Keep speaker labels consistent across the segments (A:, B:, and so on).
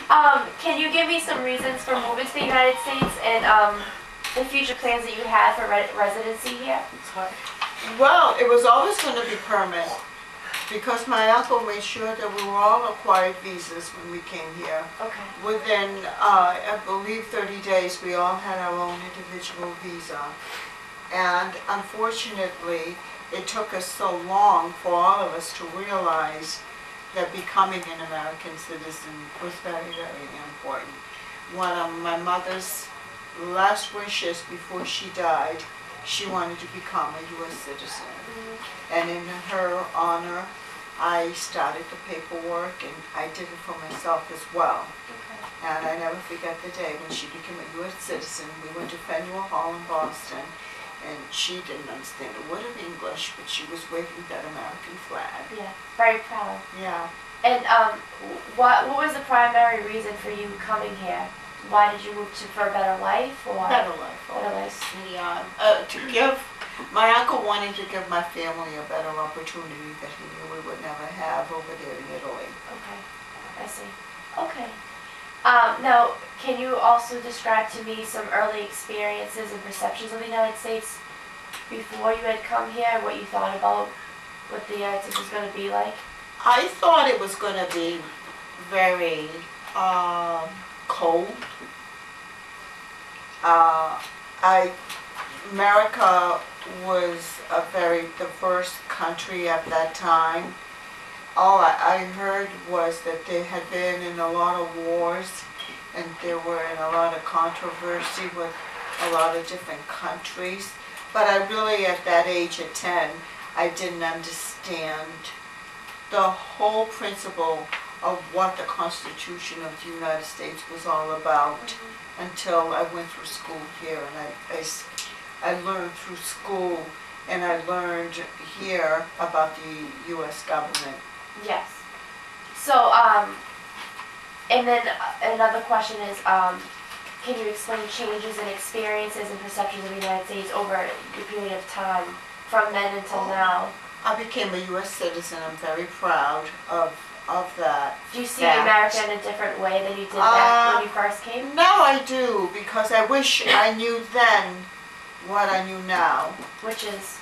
A: Can you give me some reasons for moving to the United States and the future plans that you have for residency here?
B: Well, it was always going to be permanent because my uncle made sure that we were all acquired visas when we came here.
A: Okay.
B: Within, I believe, 30 days, we all had our own individual visa. And unfortunately, it took us so long for all of us to realize that becoming an American citizen was very, very important. One of my mother's last wishes before she died, she wanted to become a U.S. citizen. And in her honor, I started the paperwork and I did it for myself as well.
A: Okay.
B: And I never forget the day when she became a U.S. citizen. We went to Faneuil Hall in Boston, and she didn't understand a word of English, but she was waving that American flag.
A: Yeah, very proud.
B: Yeah.
A: And what was the primary reason for you coming here? Why did you move for a better life? Or
B: Better life.
A: Better life.
B: Yeah. My uncle wanted to give my family a better opportunity that he knew we would never have over there in Italy.
A: Okay, I see. Okay. Now, can you also describe to me some early experiences and perceptions of the United States before you had come here, what you thought about what the United States was going to be like?
B: I thought it was going to be very cold. America was a very diverse country at that time. All I heard was that they had been in a lot of wars and they were in a lot of controversy with a lot of different countries. But I really, at that age of 10, I didn't understand the whole principle of what the Constitution of the United States was all about until I went through school here, and I learned through school, and I learned here about the U.S. government.
A: Yes. So, and then another question is, can you explain changes in experiences and perceptions of the United States over the period of time from then until now?
B: I became a U.S. citizen. I'm very proud of that.
A: Do you see America in a different way than you did back when you first came?
B: Now I do, because I wish I knew then what I knew now.
A: Which is?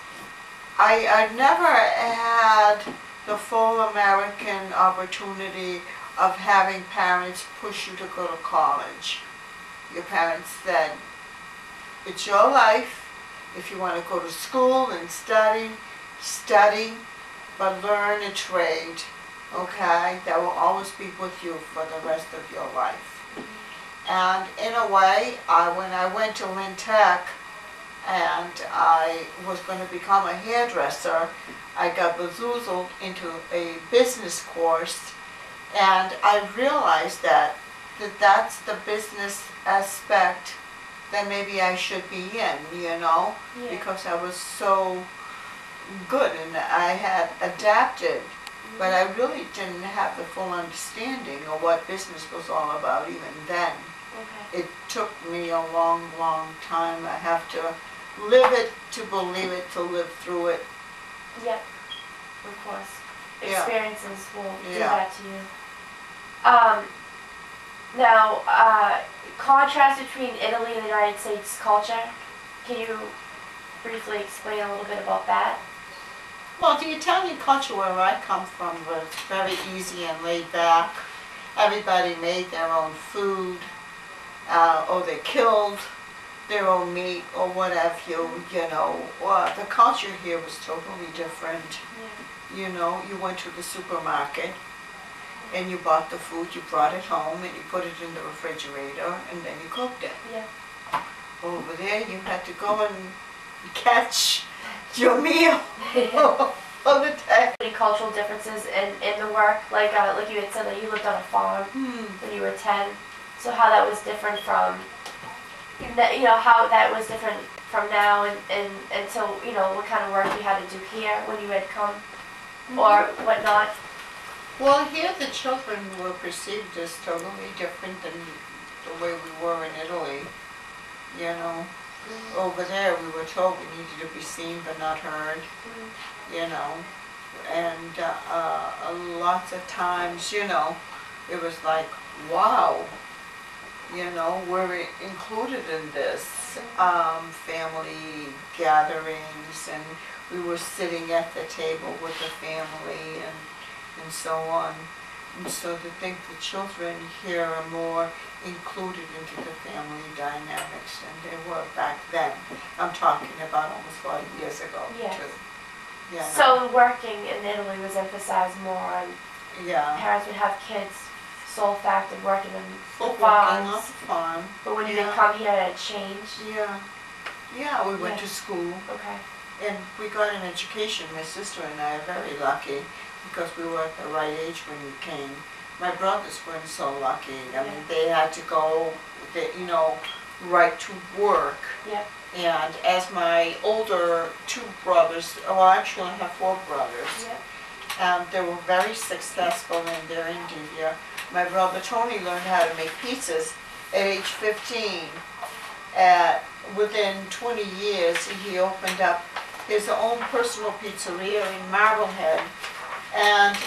B: I never had the full American opportunity of having parents push you to go to college. Your parents said, it's your life. If you want to go to school and study, but learn a trade, okay? That will always be with you for the rest of your life. And in a way, when I went to Lynn Tech and I was going to become a hairdresser, I got bezoozled into a business course, and I realized that that's the business aspect that maybe I should be in,
A: Yeah.
B: because I was so good and I had adapted, but I really didn't have the full understanding of what business was all about even then.
A: Okay.
B: It took me a long, long time. I have to live it to believe it, to live through it.
A: Yep, of course.
B: Yeah.
A: Experiences will do
B: Yeah.
A: that to you. Now, contrast between Italy and the United States culture. Can you briefly explain a little bit about that?
B: Well, the Italian culture where I come from was very easy and laid back. Everybody made their own food, or they killed their own meat, or what have you, The culture here was totally different.
A: Yeah.
B: You went to the supermarket and you bought the food, you brought it home and you put it in the refrigerator and then you cooked it.
A: Yeah.
B: Over there you had to go and catch your meal of the day.
A: Any cultural differences in the work? Like you had said that you lived on a farm when you were 10. So how that was different from, how that was different from now and until, what kind of work you had to do here when you had come or whatnot?
B: Well, here the children were perceived as totally different than the way we were in Italy. Over there we were told we needed to be seen but not heard. And lots of times, it was like wow, you know, we're included in this, family gatherings, and we were sitting at the table with the family and so on. And so to think the children here are more included into the family dynamics than they were back then. I'm talking about almost 5 years ago,
A: Yes.
B: too. Yeah.
A: So working in Italy was emphasized more, and
B: Yeah.
A: parents would have kids sole factor working in the
B: Working on
A: farms.
B: the farm.
A: But when you
B: Yeah.
A: did come here, it changed.
B: Yeah. Yeah, we went
A: Yeah.
B: to school
A: Okay.
B: and we got an education. My sister and I are very lucky because we were at the right age when we came. My brothers weren't so lucky. I mean, they had to go, you know, right to work.
A: Yep.
B: And as my older two brothers, well, actually I have 4 brothers,
A: Yep.
B: they were very successful in their India. My brother Tony learned how to make pizzas at age 15. Within 20 years, he opened up his own personal pizzeria in Marblehead. And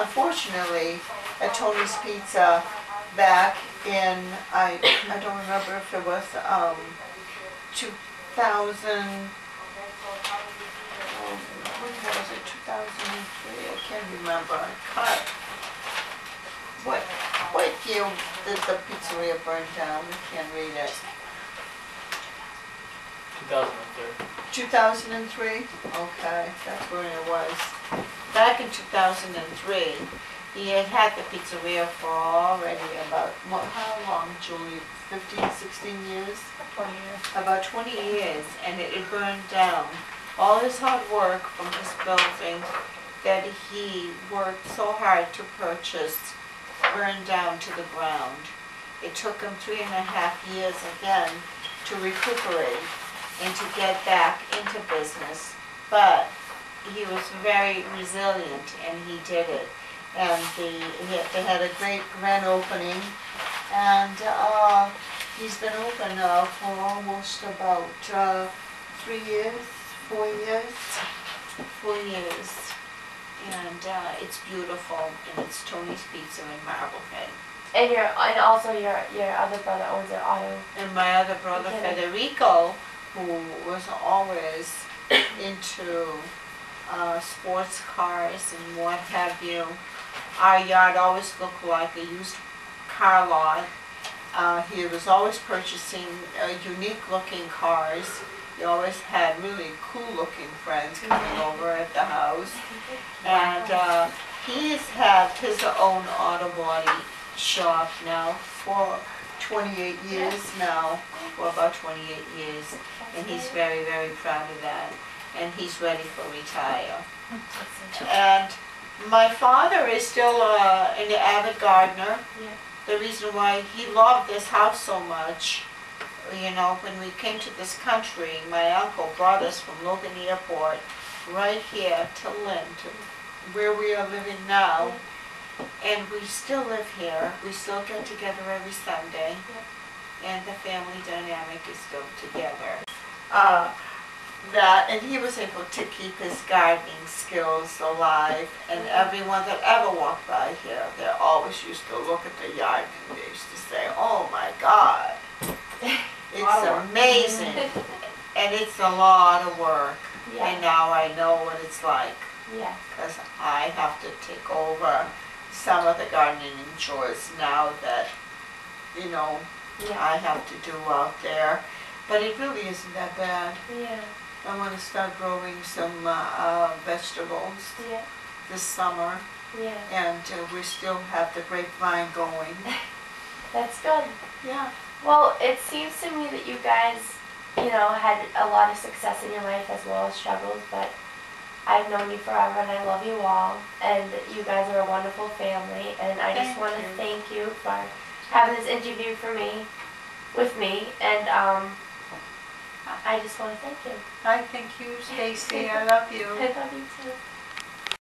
B: unfortunately, at Tony's Pizza back in, I don't remember if it was 2000, when was it, 2003? I can't remember. What year did the pizzeria burn down? I can't read it.
C: 2003.
B: 2003? Okay, that's when it was. Back in 2003, he had had the pizzeria for already about, how long, Julie? 15, 16 years?
A: 20 years.
B: About 20 years, and it had burned down. All his hard work from this building that he worked so hard to purchase burned down to the ground. It took him 3.5 years again to recuperate and to get back into business, but he was very resilient and he did it. And they had a great grand opening, and he's been open now for almost about 3 years, 4 years, 4 years. And it's beautiful, and it's Tony's Pizza in Marblehead.
A: And also your other brother owns an auto.
B: And my other brother Federico, who was always into sports cars and what have you. Our yard always looked like a used car lot. He was always purchasing unique looking cars. He always had really cool looking friends coming over at the house. And he's had his own auto body shop now for 28 years now, for about 28 years. And he's very, very proud of that. And he's ready for retire. And my father is still an avid gardener.
A: Yeah.
B: The reason why he loved this house so much, you know, when we came to this country, my uncle brought us from Logan Airport right here to Lynn, to where we are living now. And we still live here. We still get together every Sunday. And the family dynamic is still together. And he was able to keep his gardening skills alive, and everyone that ever walked by here, they always used to look at the yard and they used to say, oh my God, it's amazing, and it's a lot of work, and now I know what it's like, because I have to take over some of the gardening chores now that, you know, I have to do out there, but it really isn't that bad. I want to start growing some vegetables this summer, and we still have the grapevine going.
A: That's good.
B: Yeah.
A: Well, it seems to me that you guys, you know, had a lot of success in your life as well as struggles, but I've known you forever and I love you all, and you guys are a wonderful family, and I just want to thank you for having this interview with me, and I just want to thank you.
B: I thank you, Stacy. I love you.
A: I love you too.